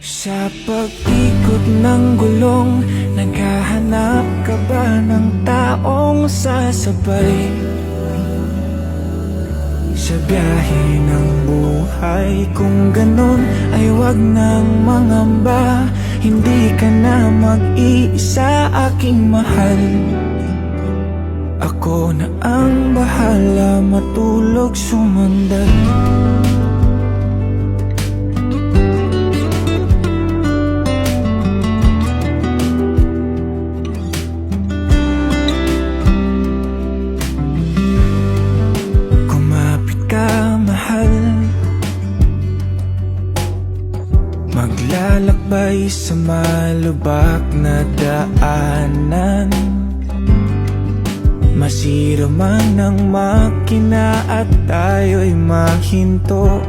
Sa pag-ikot ng gulong, naghahanap ka ba ng taong sasabay? Sa biyahe ng buhay, kung ganon ay wag nang mangamba. Hindi ka na mag-iisa, aking mahal. Ako na ang bahala, matulog sumandag. Maglalakbay sa malubak na daanan, masira man ang makina at tayo'y mahinto.